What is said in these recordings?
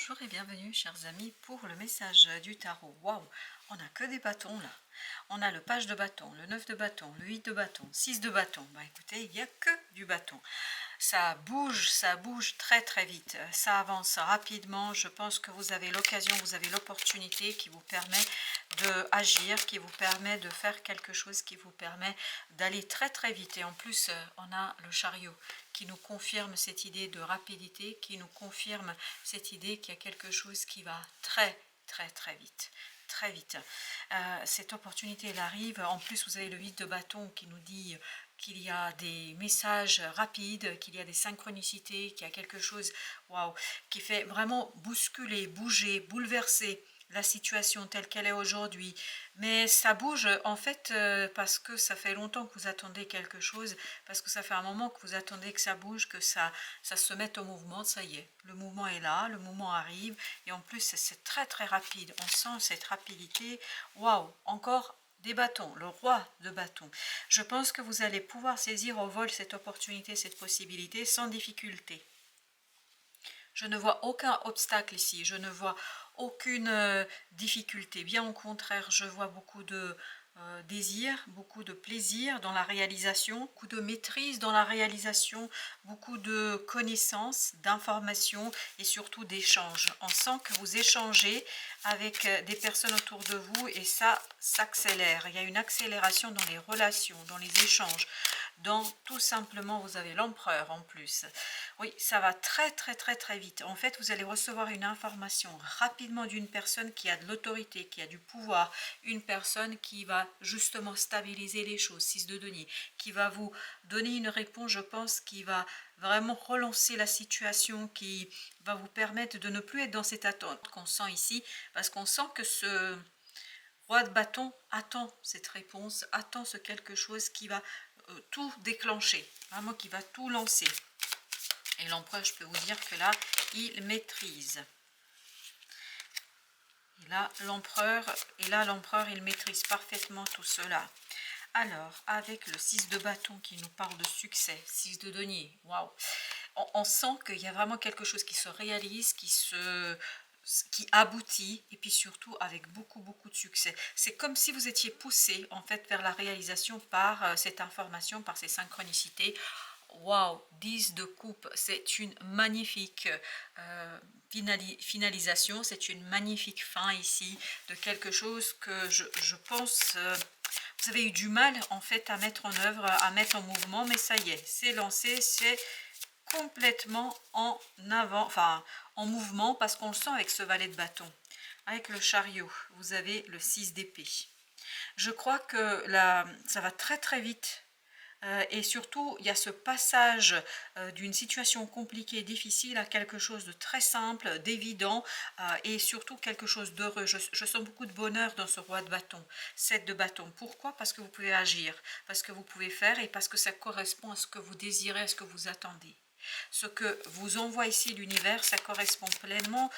Bonjour et bienvenue chers amis pour le message du tarot. Waouh, on n'a que des bâtons là. On a le page de bâton, le 9 de bâton, le 8 de bâton, 6 de bâton. Bah écoutez, il n'y a que du bâton. Ça bouge très très vite. Ça avance rapidement. Je pense que vous avez l'occasion, vous avez l'opportunité qui vous permet d'agir, qui vous permet de faire quelque chose, qui vous permet d'aller très très vite. Et en plus, on a le chariot qui nous confirme cette idée de rapidité, qui nous confirme cette idée qu'il y a quelque chose qui va très très très vite. Très vite. Cette opportunité elle arrive. En plus, vous avez le 8 de bâton qui nous dit qu'il y a des messages rapides, qu'il y a des synchronicités, qu'il y a quelque chose waouh, qui fait vraiment bousculer, bouger, bouleverser la situation telle qu'elle est aujourd'hui. Mais ça bouge en fait parce que ça fait longtemps que vous attendez quelque chose, parce que ça fait un moment que vous attendez que ça bouge, que ça se mette au mouvement. Ça y est, le mouvement est là, le mouvement arrive, et en plus c'est très très rapide. On sent cette rapidité. Waouh, encore des bâtons, le roi de bâtons. Je pense que vous allez pouvoir saisir au vol cette opportunité, cette possibilité sans difficulté. Je ne vois aucun obstacle ici, je ne vois aucune difficulté. Bien au contraire, je vois beaucoup de désir, beaucoup de plaisir dans la réalisation, beaucoup de maîtrise dans la réalisation, beaucoup de connaissances, d'informations et surtout d'échanges. On sent que vous échangez avec des personnes autour de vous et ça s'accélère. Il y a une accélération dans les relations, dans les échanges. Donc tout simplement, vous avez l'empereur en plus. Oui, ça va très très très très vite. En fait, vous allez recevoir une information rapidement d'une personne qui a de l'autorité, qui a du pouvoir, une personne qui va justement stabiliser les choses, 6 de denier, qui va vous donner une réponse, je pense, qui va vraiment relancer la situation, qui va vous permettre de ne plus être dans cette attente qu'on sent ici, parce qu'on sent que ce roi de bâton attend cette réponse, attend ce quelque chose qui va tout déclencher, vraiment qui va tout lancer. Et l'empereur, je peux vous dire que là, il maîtrise. Et là, l'empereur, il maîtrise parfaitement tout cela. Alors, avec le 6 de bâton qui nous parle de succès, 6 de denier, waouh, on sent qu'il y a vraiment quelque chose qui se réalise, qui aboutit, et puis surtout avec beaucoup beaucoup de succès. C'est comme si vous étiez poussé en fait vers la réalisation par cette information, par ces synchronicités. Waouh, 10 de coupe, c'est une magnifique finalisation, c'est une magnifique fin ici de quelque chose que je pense vous avez eu du mal en fait à mettre en œuvre, à mettre en mouvement, mais ça y est, c'est lancé, c'est complètement en avant, enfin en mouvement, parce qu'on le sent avec ce valet de bâton. Avec le chariot, vous avez le 6 d'épée. Je crois que là, ça va très très vite. Et surtout, il y a ce passage d'une situation compliquée, difficile, à quelque chose de très simple, d'évident, et surtout quelque chose d'heureux. Je sens beaucoup de bonheur dans ce roi de bâton, 7 de bâton. Pourquoi? Parce que vous pouvez agir, parce que vous pouvez faire, et parce que ça correspond à ce que vous désirez, à ce que vous attendez. Ce que vous envoie ici l'univers, ça correspond pleinement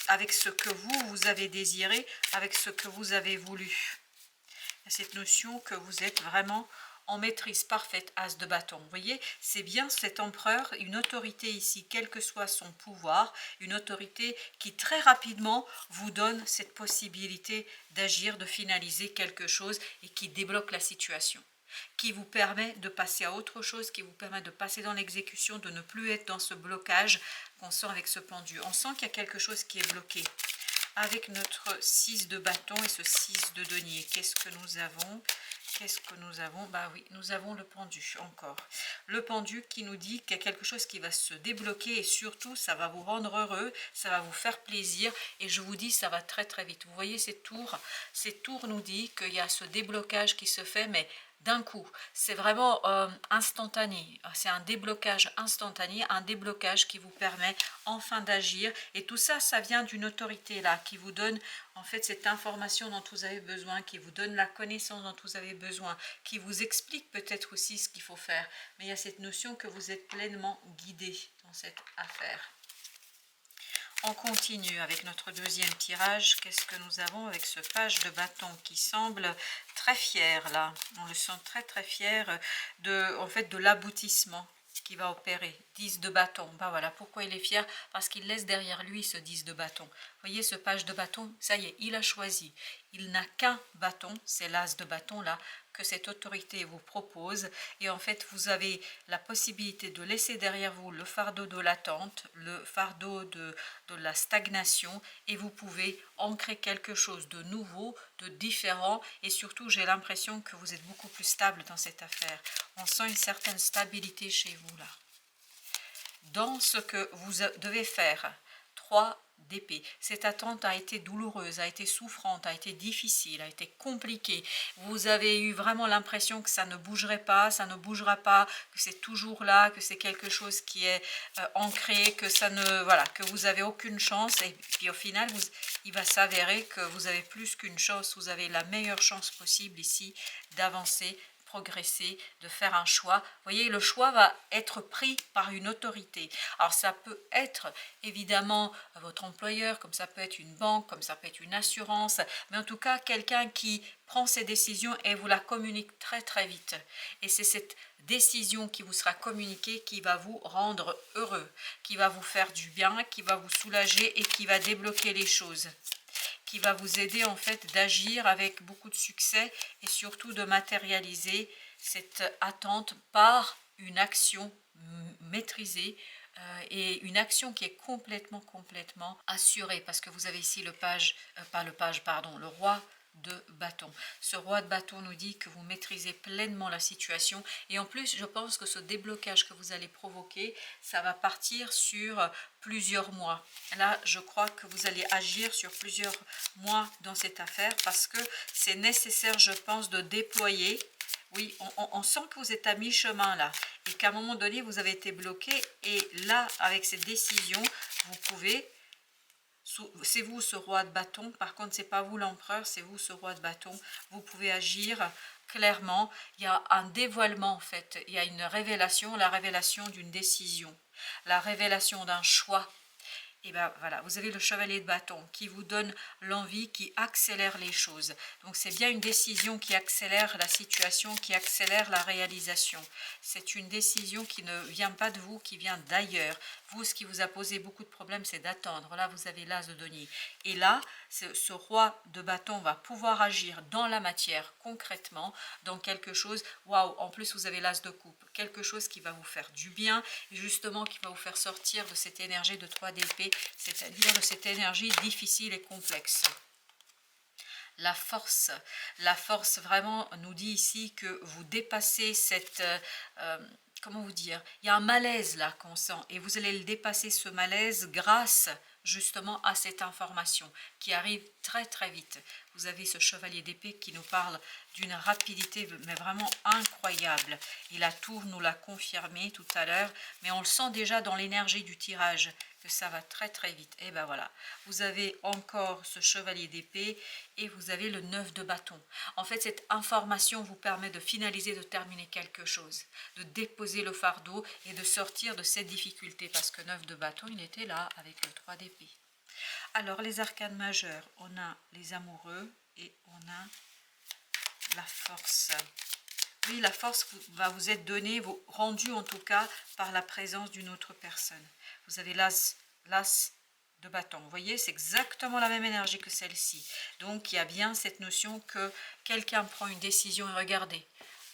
avec ce que vous avez désiré, avec ce que vous avez voulu. Il y a cette notion que vous êtes vraiment en maîtrise parfaite, as de bâton. Vous voyez, c'est bien cet empereur, une autorité ici, quel que soit son pouvoir, une autorité qui très rapidement vous donne cette possibilité d'agir, de finaliser quelque chose et qui débloque la situation, qui vous permet de passer à autre chose, qui vous permet de passer dans l'exécution, de ne plus être dans ce blocage qu'on sent avec ce pendu. On sent qu'il y a quelque chose qui est bloqué. Avec notre 6 de bâton et ce 6 de denier, qu'est-ce que nous avons? Qu'est-ce que nous avons? Bah oui, nous avons le pendu encore. Le pendu qui nous dit qu'il y a quelque chose qui va se débloquer et surtout, ça va vous rendre heureux, ça va vous faire plaisir et je vous dis, ça va très très vite. Vous voyez ces tours? Ces tours nous disent qu'il y a ce déblocage qui se fait, mais d'un coup, c'est vraiment instantané, c'est un déblocage instantané, un déblocage qui vous permet enfin d'agir et tout ça, ça vient d'une autorité là, qui vous donne en fait cette information dont vous avez besoin, qui vous donne la connaissance dont vous avez besoin, qui vous explique peut-être aussi ce qu'il faut faire, mais il y a cette notion que vous êtes pleinement guidé dans cette affaire. On continue avec notre deuxième tirage. Qu'est-ce que nous avons avec ce page de bâton qui semble très fier là? On le sent très très fier en fait de l'aboutissement qui va opérer. 10 de bâton, ben voilà, pourquoi il est fier? Parce qu'il laisse derrière lui ce 10 de bâton. Vous voyez ce page de bâton, ça y est, il a choisi. Il n'a qu'un bâton, c'est l'as de bâton là, que cette autorité vous propose. Et en fait, vous avez la possibilité de laisser derrière vous le fardeau de l'attente, le fardeau de la stagnation, et vous pouvez ancrer quelque chose de nouveau, de différent, et surtout j'ai l'impression que vous êtes beaucoup plus stable dans cette affaire. On sent une certaine stabilité chez vous là. Dans ce que vous devez faire, 3 d'épée. Cette attente a été douloureuse, a été souffrante, a été difficile, a été compliquée. Vous avez eu vraiment l'impression que ça ne bougerait pas, ça ne bougera pas, que c'est toujours là, que c'est quelque chose qui est ancré, que ça ne, voilà, que vous avez aucune chance. Et puis au final, il va s'avérer que vous avez plus qu'une chance, vous avez la meilleure chance possible ici d'avancer, progresser, de faire un choix. Vous voyez, le choix va être pris par une autorité. Alors ça peut être évidemment votre employeur, comme ça peut être une banque, comme ça peut être une assurance, mais en tout cas quelqu'un qui prend ses décisions et vous la communique très très vite. Et c'est cette décision qui vous sera communiquée qui va vous rendre heureux, qui va vous faire du bien, qui va vous soulager et qui va débloquer les choses, qui va vous aider en fait d'agir avec beaucoup de succès et surtout de matérialiser cette attente par une action maîtrisée et une action qui est complètement assurée, parce que vous avez ici le page, pas le page, pardon, le roi de bâton. Ce roi de bâton nous dit que vous maîtrisez pleinement la situation, et en plus je pense que ce déblocage que vous allez provoquer, ça va partir sur plusieurs mois. Là je crois que vous allez agir sur plusieurs mois dans cette affaire, parce que c'est nécessaire, je pense, de déployer. Oui, on sent que vous êtes à mi-chemin là, et qu'à un moment donné vous avez été bloqué, et là avec cette décision vous pouvez, c'est vous ce roi de bâton, par contre c'est pas vous l'empereur, c'est vous ce roi de bâton, vous pouvez agir clairement. Il y a un dévoilement en fait, il y a une révélation, la révélation d'une décision, la révélation d'un choix. Et bien voilà, vous avez le chevalier de bâton qui vous donne l'envie, qui accélère les choses. Donc c'est bien une décision qui accélère la situation, qui accélère la réalisation. C'est une décision qui ne vient pas de vous, qui vient d'ailleurs. Vous, ce qui vous a posé beaucoup de problèmes, c'est d'attendre. Là, vous avez l'as de denier. Et là, ce roi de bâton va pouvoir agir dans la matière, concrètement, dans quelque chose. Waouh, en plus, vous avez l'as de coupe. Quelque chose qui va vous faire du bien, et justement qui va vous faire sortir de cette énergie de 3 d'épée, c'est-à-dire de cette énergie difficile et complexe. La force vraiment nous dit ici que vous dépassez cette, comment vous dire, il y a un malaise là qu'on sent, et vous allez le dépasser, ce malaise, grâce justement à cette information qui arrive très très vite. Vous avez ce chevalier d'épée qui nous parle d'une rapidité mais vraiment incroyable, et la tour nous l'a confirmé tout à l'heure, mais on le sent déjà dans l'énergie du tirage que ça va très très vite. Et ben voilà, vous avez encore ce chevalier d'épée et vous avez le 9 de bâton. En fait, cette information vous permet de finaliser, de terminer quelque chose, de déposer le fardeau et de sortir de cette difficulté, parce que 9 de bâton, il était là avec le 3 d'épée. Alors, les arcanes majeures, on a les amoureux et on a la force. Oui, la force va vous être donnée, rendue en tout cas par la présence d'une autre personne. Vous avez l'as de bâton. Vous voyez, c'est exactement la même énergie que celle-ci. Donc, il y a bien cette notion que quelqu'un prend une décision. Et regardez,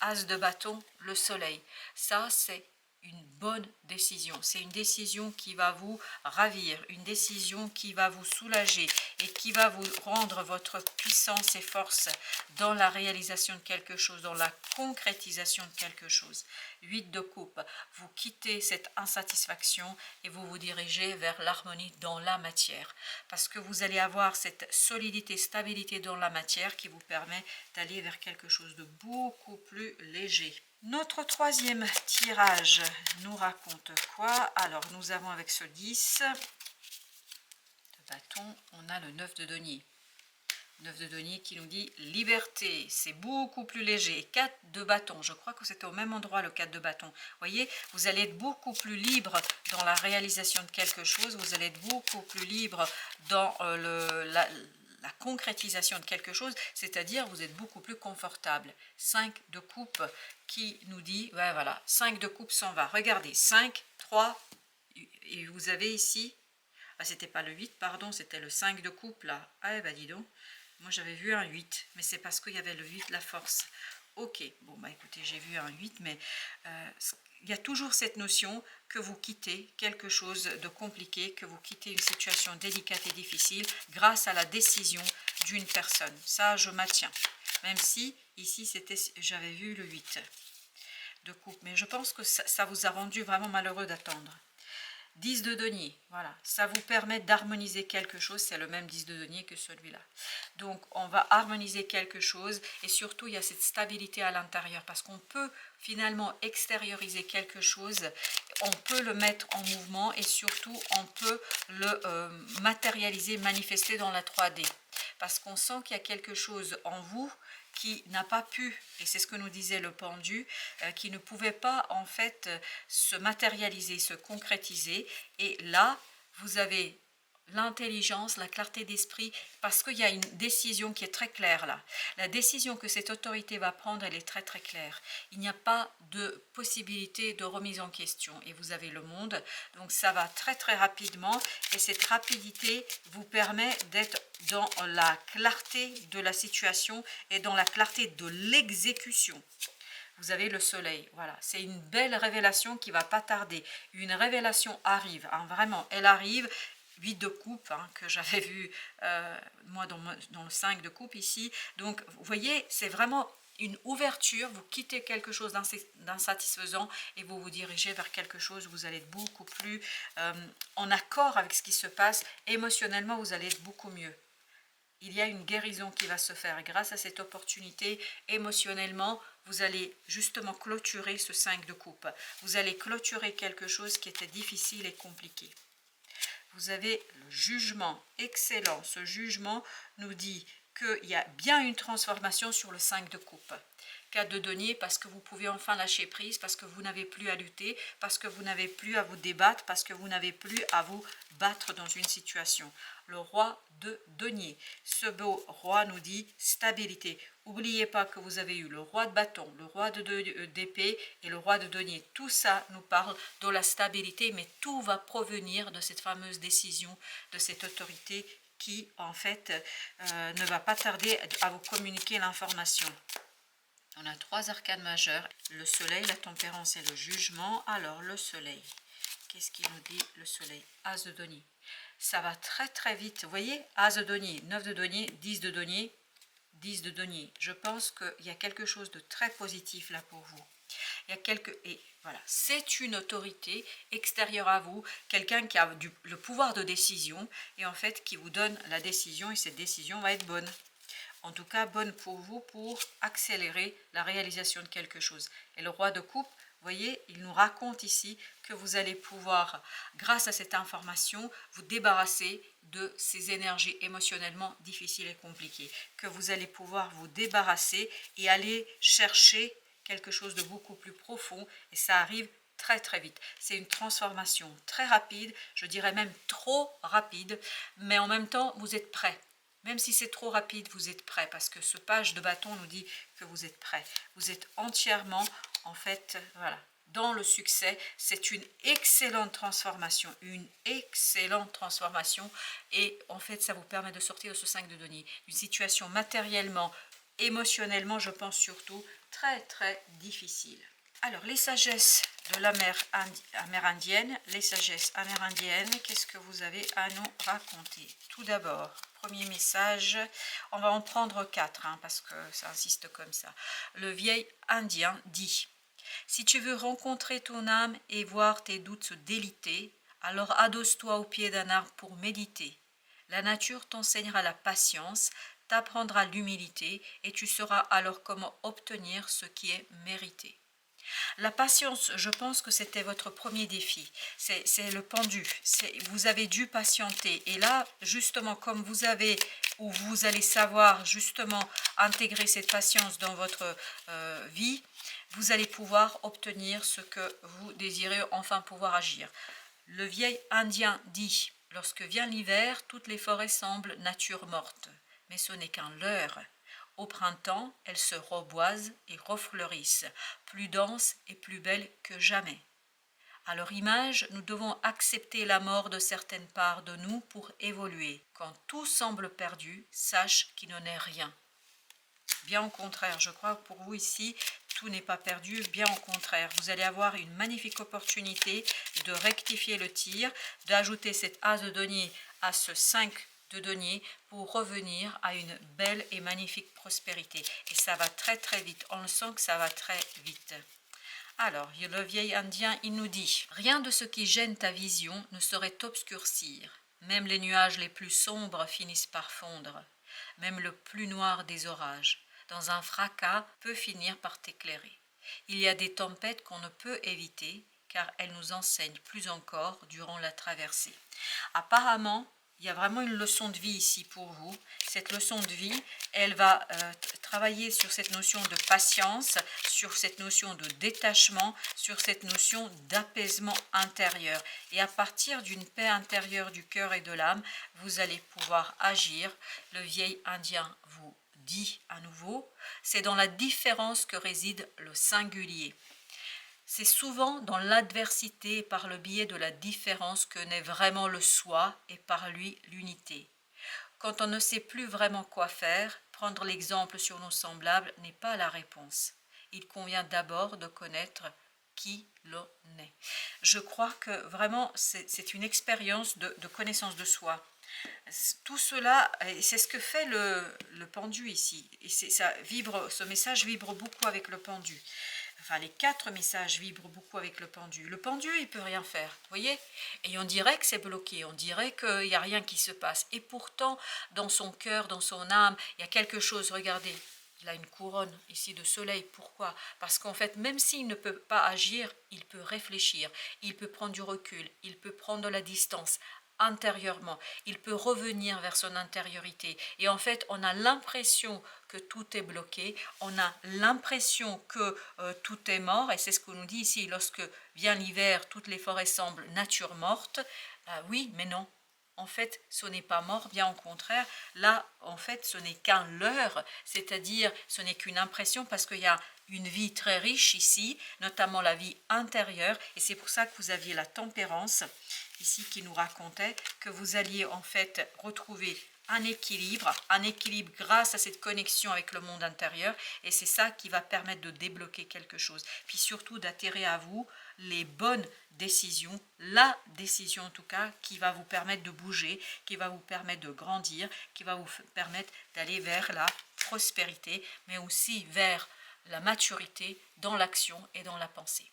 as de bâton, le soleil. Ça, c'est une bonne décision. C'est une décision qui va vous ravir, une décision qui va vous soulager et qui va vous rendre votre puissance et force dans la réalisation de quelque chose, dans la concrétisation de quelque chose. 8 de coupe, vous quittez cette insatisfaction et vous vous dirigez vers l'harmonie dans la matière, parce que vous allez avoir cette solidité, stabilité dans la matière qui vous permet d'aller vers quelque chose de beaucoup plus léger. Notre troisième tirage nous raconte quoi? Alors, nous avons avec ce 10 de bâton, on a le 9 de denier. 9 de denier qui nous dit liberté, c'est beaucoup plus léger. 4 de bâton, je crois que c'était au même endroit le 4 de bâton. Vous voyez, vous allez être beaucoup plus libre dans la réalisation de quelque chose, vous allez être beaucoup plus libre dans la concrétisation de quelque chose, c'est-à-dire vous êtes beaucoup plus confortable. 5 de coupe qui nous dit, ouais, voilà, 5 de coupe s'en va. Regardez, 5, 3, et vous avez ici, ah, c'était pas le 8, pardon, c'était le 5 de coupe là. Ah, bah dis donc, moi j'avais vu un 8, mais c'est parce qu'il y avait le 8, la force. Ok, bon, bah écoutez, j'ai vu un 8, mais il y a toujours cette notion que vous quittez quelque chose de compliqué, que vous quittez une situation délicate et difficile grâce à la décision d'une personne. Ça, je maintiens. Même si, ici, j'avais vu le 8 de coupe. Mais je pense que ça vous a rendu vraiment malheureux d'attendre. 10 de denier, voilà, ça vous permet d'harmoniser quelque chose, c'est le même 10 de denier que celui-là. Donc on va harmoniser quelque chose et surtout il y a cette stabilité à l'intérieur parce qu'on peut finalement extérioriser quelque chose, on peut le mettre en mouvement et surtout on peut le matérialiser, manifester dans la 3D. Parce qu'on sent qu'il y a quelque chose en vous qui n'a pas pu, et c'est ce que nous disait le pendu, qui ne pouvait pas en fait se matérialiser, se concrétiser. Et là, vous avez l'intelligence, la clarté d'esprit, parce qu'il y a une décision qui est très claire là. La décision que cette autorité va prendre, elle est très très claire. Il n'y a pas de possibilité de remise en question. Et vous avez le monde, donc ça va très très rapidement. Et cette rapidité vous permet d'être dans la clarté de la situation et dans la clarté de l'exécution. Vous avez le soleil, voilà, c'est une belle révélation qui va pas tarder. Une révélation arrive, hein, vraiment, elle arrive. 8 de coupe, hein, que j'avais vu moi dans le 5 de coupe ici. Donc, vous voyez, c'est vraiment une ouverture. Vous quittez quelque chose d'insatisfaisant et vous vous dirigez vers quelque chose où vous allez être beaucoup plus en accord avec ce qui se passe. Émotionnellement, vous allez être beaucoup mieux. Il y a une guérison qui va se faire. Et grâce à cette opportunité, émotionnellement, vous allez justement clôturer ce 5 de coupe. Vous allez clôturer quelque chose qui était difficile et compliqué. Vous avez le jugement, excellent. Ce jugement nous dit qu'il y a bien une transformation sur le 5 de coupe. 4 de denier, parce que vous pouvez enfin lâcher prise, parce que vous n'avez plus à lutter, parce que vous n'avez plus à vous débattre, parce que vous n'avez plus à vous battre dans une situation. Le roi de denier. Ce beau roi nous dit stabilité. N'oubliez pas que vous avez eu le roi de bâton, le roi d'épée et le roi de denier. Tout ça nous parle de la stabilité, mais tout va provenir de cette fameuse décision, de cette autorité qui, en fait, ne va pas tarder à vous communiquer l'information. On a 3 arcanes majeures, le soleil, la tempérance et le jugement. Alors, le soleil, qu'est-ce qu'il nous dit le soleil? As de denier. Ça va très très vite. Vous voyez, As de denier, 9 de denier, 10 de denier, 10 de denier. Je pense qu'il y a quelque chose de très positif là pour vous. Il y a et voilà, c'est une autorité extérieure à vous, quelqu'un qui a le pouvoir de décision et en fait qui vous donne la décision et cette décision va être bonne. En tout cas, bonne pour vous pour accélérer la réalisation de quelque chose. Et le roi de coupe, vous voyez, il nous raconte ici que vous allez pouvoir, grâce à cette information, vous débarrasser de ces énergies émotionnellement difficiles et compliquées. Que vous allez pouvoir vous débarrasser et aller chercher quelque chose de beaucoup plus profond. Et ça arrive très très vite. C'est une transformation très rapide, je dirais même trop rapide, mais en même temps, vous êtes prêt. Même si c'est trop rapide, vous êtes prêt parce que ce page de bâton nous dit que vous êtes prêt. Vous êtes entièrement, en fait, voilà, dans le succès. C'est une excellente transformation, et en fait, ça vous permet de sortir de ce 5 de denier. Une situation matériellement, émotionnellement, je pense surtout, très très difficile. Alors, les sagesses de la mer amérindienne, les sagesses amérindiennes, qu'est-ce que vous avez à nous raconter? Tout d'abord, premier message, on va en prendre 4, hein, parce que ça insiste comme ça. Le vieil indien dit, si tu veux rencontrer ton âme et voir tes doutes se déliter, alors adosse-toi au pied d'un arbre pour méditer. La nature t'enseignera la patience, t'apprendra l'humilité, et tu sauras alors comment obtenir ce qui est mérité. La patience, je pense que c'était votre premier défi. C'est le pendu. Vous avez dû patienter. Et là, justement, comme vous avez, ou vous allez savoir justement intégrer cette patience dans votre vie, vous allez pouvoir obtenir ce que vous désirez, enfin pouvoir agir. Le vieil indien dit, lorsque vient l'hiver, toutes les forêts semblent nature morte. mais ce n'est qu'un leurre. Au printemps, elles se reboisent et refleurissent, plus denses et plus belles que jamais. À leur image, nous devons accepter la mort de certaines parts de nous pour évoluer. Quand tout semble perdu, sache qu'il n'en est rien. Bien au contraire, je crois que pour vous ici, tout n'est pas perdu, bien au contraire. Vous allez avoir une magnifique opportunité de rectifier le tir, d'ajouter cet as de denier à ce 5 de denier pour revenir à une belle et magnifique prospérité. Et ça va très très vite, on le sent que ça va très vite. Alors, le vieil indien, il nous dit « Rien de ce qui gêne ta vision ne saurait t'obscurcir. Même les nuages les plus sombres finissent par fondre. Même le plus noir des orages, dans un fracas, peut finir par t'éclairer. Il y a des tempêtes qu'on ne peut éviter, car elles nous enseignent plus encore durant la traversée. » Apparemment, il y a vraiment une leçon de vie ici pour vous. Cette leçon de vie, elle va travailler sur cette notion de patience, sur cette notion de détachement, sur cette notion d'apaisement intérieur. Et à partir d'une paix intérieure du cœur et de l'âme, vous allez pouvoir agir. Le vieil indien vous dit à nouveau, c'est dans la différence que réside le singulier. C'est souvent dans l'adversité et par le biais de la différence que naît vraiment le soi et par lui l'unité. Quand on ne sait plus vraiment quoi faire, prendre l'exemple sur nos semblables n'est pas la réponse. Il convient d'abord de connaître qui l'on est. Je crois que vraiment c'est une expérience de connaissance de soi. Tout cela, c'est ce que fait le pendu ici. Et ce message vibre beaucoup avec le pendu. Enfin, les 4 messages vibrent beaucoup avec le pendu. Le pendu, il ne peut rien faire, vous voyez? Et on dirait que c'est bloqué, on dirait qu'il n'y a rien qui se passe. Et pourtant, dans son cœur, dans son âme, il y a quelque chose, regardez, il a une couronne ici de soleil. Pourquoi? Parce qu'en fait, même s'il ne peut pas agir, il peut réfléchir, il peut prendre du recul, il peut prendre de la distance intérieurement, il peut revenir vers son intériorité et en fait on a l'impression que tout est bloqué, on a l'impression que tout est mort et c'est ce qu'on nous dit ici, lorsque vient l'hiver toutes les forêts semblent nature morte. Oui mais non, en fait ce n'est pas mort, bien au contraire, là en fait ce n'est qu'un leurre, c'est-à-dire ce n'est qu'une impression parce qu'il y a une vie très riche ici, notamment la vie intérieure et c'est pour ça que vous aviez la tempérance ici qui nous racontait que vous alliez en fait retrouver un équilibre grâce à cette connexion avec le monde intérieur et c'est ça qui va permettre de débloquer quelque chose. Puis surtout d'attirer à vous les bonnes décisions, la décision en tout cas qui va vous permettre de bouger, qui va vous permettre de grandir, qui va vous permettre d'aller vers la prospérité mais aussi vers la maturité dans l'action et dans la pensée.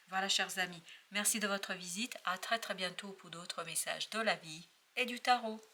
Voilà, chers amis, merci de votre visite. À très très bientôt pour d'autres messages de la vie et du tarot.